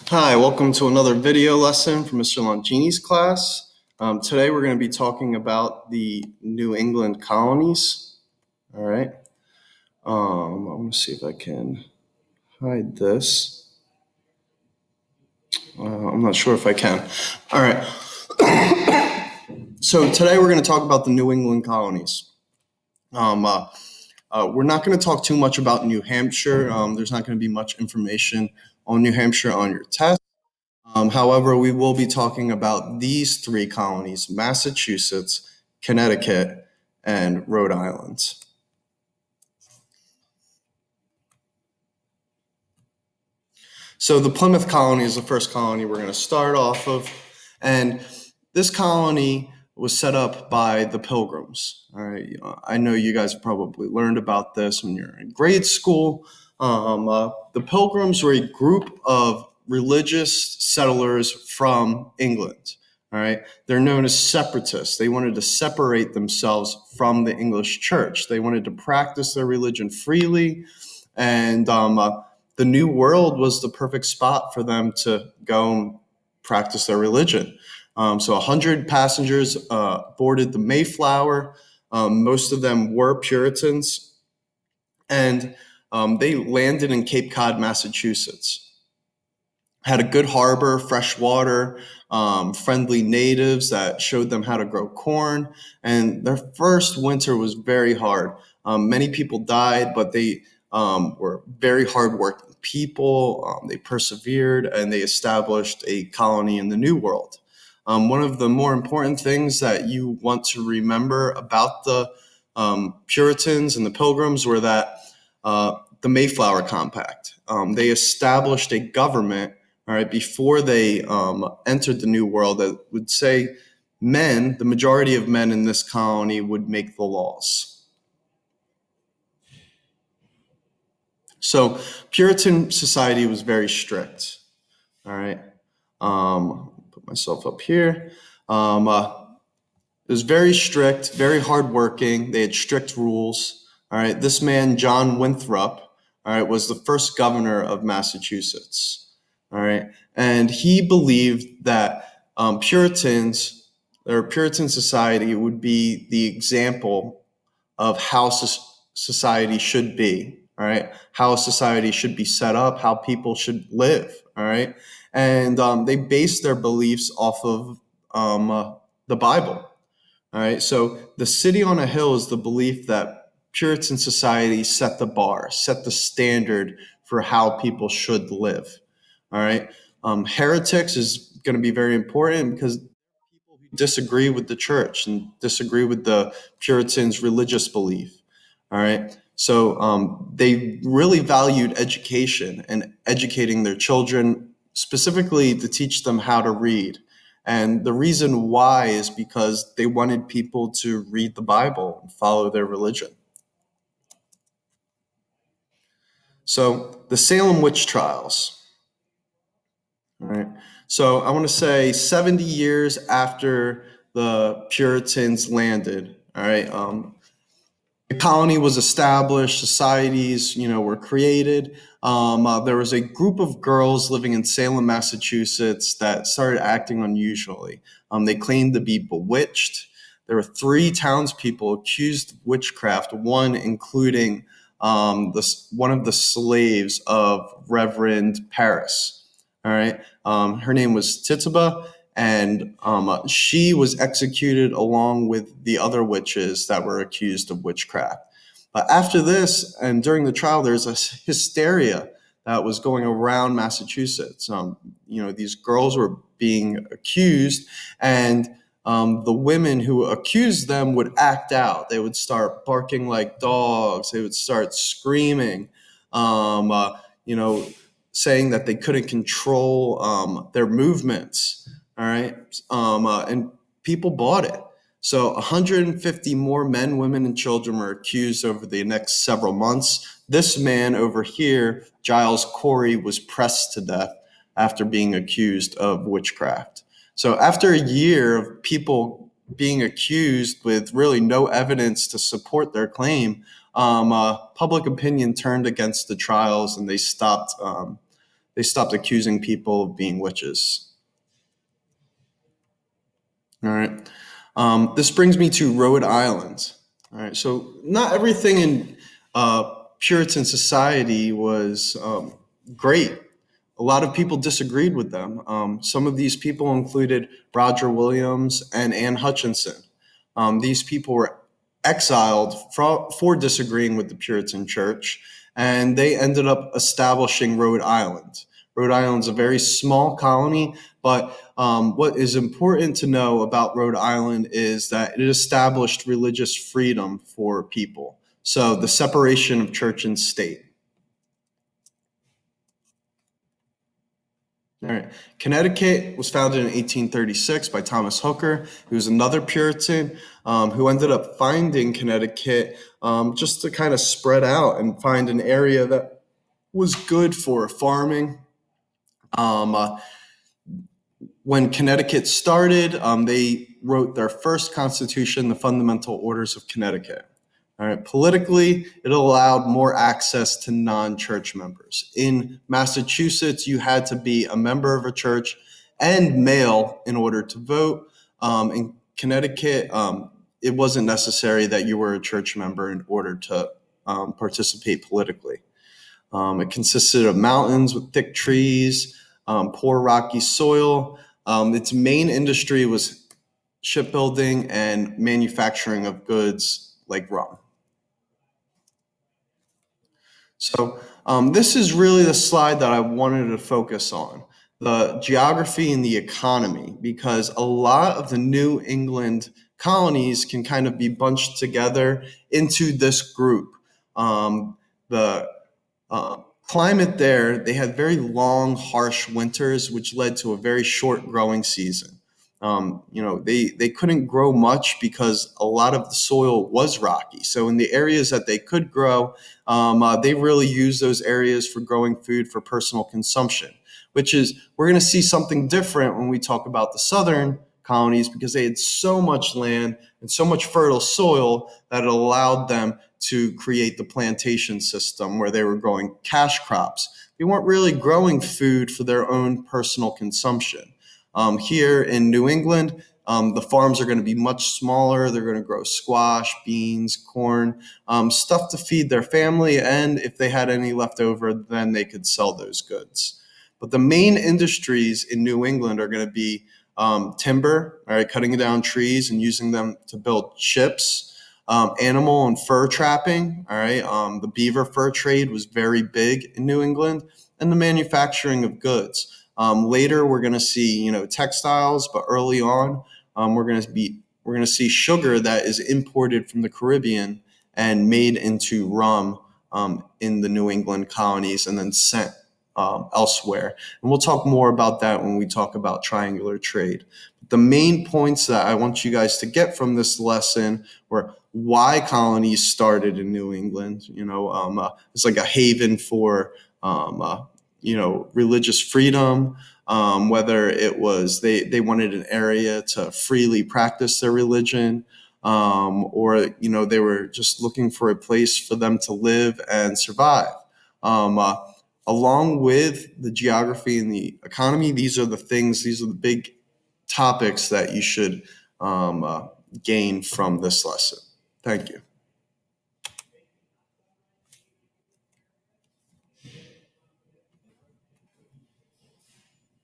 Hi, welcome to another video lesson from Mr. Longini's class. Today we're going to be talking about the New England Colonies. All right. I'm going to see if I can hide this. I'm not sure if I can. All right. So today we're going to talk about the New England Colonies. We're not going to talk too much about New Hampshire. There's not going to be much information on New Hampshire on your test. However, we will be talking about these three colonies: Massachusetts, Connecticut, and Rhode Island. So the Plymouth colony is the first colony we're going to start off of. And this colony was set up by the Pilgrims. All right. I know you guys probably learned about this when you're in grade school. The Pilgrims were a group of religious settlers from England. All right. They're known as separatists. They wanted to separate themselves from the English church. They wanted to practice their religion freely. And the New World was the perfect spot for them to go and practice their religion. So 100 passengers boarded the Mayflower. Most of them were Puritans. And they landed in Cape Cod, Massachusetts. Had a good harbor, fresh water, friendly natives that showed them how to grow corn. And their first winter was very hard. Many people died, but they were very hardworking people. They persevered and they established a colony in the New World. One of the more important things that you want to remember about the Puritans and the Pilgrims were that the Mayflower Compact. They established a government, all right, before they entered the New World that would say men, the majority of men in this colony, would make the laws. So Puritan society was very strict. All right. Put myself up here. It was very strict, very hardworking. They had strict rules. All right. This man, John Winthrop, all right, was the first governor of Massachusetts. All right. And he believed that Puritans, or Puritan society, would be the example of how society should be, all right? How society should be set up, how people should live, all right? And they base their beliefs off of the Bible, all right? So the city on a hill is the belief that Puritan society set the bar, set the standard for how people should live, all right? Heretics is going to be very important because people who disagree with the church and disagree with the Puritans' religious belief. All right. So they really valued education and educating their children, specifically to teach them how to read. And the reason why is because they wanted people to read the Bible and follow their religion. So the Salem witch trials. All right. So I want to say 70 years after the Puritans landed. All right. The colony was established, societies, were created. There was a group of girls living in Salem, Massachusetts that started acting unusually. They claimed to be bewitched. There were three townspeople accused of witchcraft, one including one of the slaves of Reverend Paris. All right. Her name was Tituba, and she was executed along with the other witches that were accused of witchcraft. But after this, and during the trial, there's a hysteria that was going around Massachusetts. These girls were being accused, and the women who accused them would act out. They would start barking like dogs. They would start screaming. Um, uh, you know, saying that they couldn't control their movements. All right. And people bought it. So 150 more men, women, and children were accused over the next several months. This man over here, Giles Corey, was pressed to death after being accused of witchcraft. So after a year of people being accused with really no evidence to support their claim, public opinion turned against the trials and they stopped they stopped accusing people of being witches. All right. This brings me to Rhode Island. All right. So not everything in Puritan society was great. A lot of people disagreed with them. Some of these people included Roger Williams and Anne Hutchinson. These people were exiled for disagreeing with the Puritan Church, and they ended up establishing Rhode Island. Rhode Island's a very small colony, but what is important to know about Rhode Island is that it established religious freedom for people. So the separation of church and state. All right. Connecticut was founded in 1836 by Thomas Hooker, who was another Puritan who ended up finding Connecticut just to kind of spread out and find an area that was good for farming. Um, when Connecticut started, they wrote their first constitution, the Fundamental Orders of Connecticut. All right. Politically, it allowed more access to non-church members. In Massachusetts, you had to be a member of a church and male in order to vote. In Connecticut, it wasn't necessary that you were a church member in order to participate politically. It consisted of mountains with thick trees, poor rocky soil. Its main industry was shipbuilding and manufacturing of goods like rum. So this is really the slide that I wanted to focus on, the geography and the economy, because a lot of the New England colonies can kind of be bunched together into this group. The climate there, they had very long, harsh winters, which led to a very short growing season. They couldn't grow much because a lot of the soil was rocky. So in the areas that they could grow, they really used those areas for growing food for personal consumption, which is, we're going to see something different when we talk about the southern colonies, because they had so much land and so much fertile soil that it allowed them to create the plantation system where they were growing cash crops. They weren't really growing food for their own personal consumption. Here in New England, the farms are going to be much smaller. They're going to grow squash, beans, corn, stuff to feed their family. And if they had any left over, then they could sell those goods. But the main industries in New England are going to be timber, all right, cutting down trees and using them to build ships. Animal and fur trapping, all right. The beaver fur trade was very big in New England, and the manufacturing of goods. Later, we're going to see, textiles, but early on, we're going to see sugar that is imported from the Caribbean and made into rum in the New England colonies and then sent elsewhere. And we'll talk more about that when we talk about triangular trade. The main points that I want you guys to get from this lesson were why colonies started in New England. It's like a haven for religious freedom, whether it was they wanted an area to freely practice their religion, or they were just looking for a place for them to live and survive. Along with the geography and the economy, these are the big topics that you should gain from this lesson. Thank you.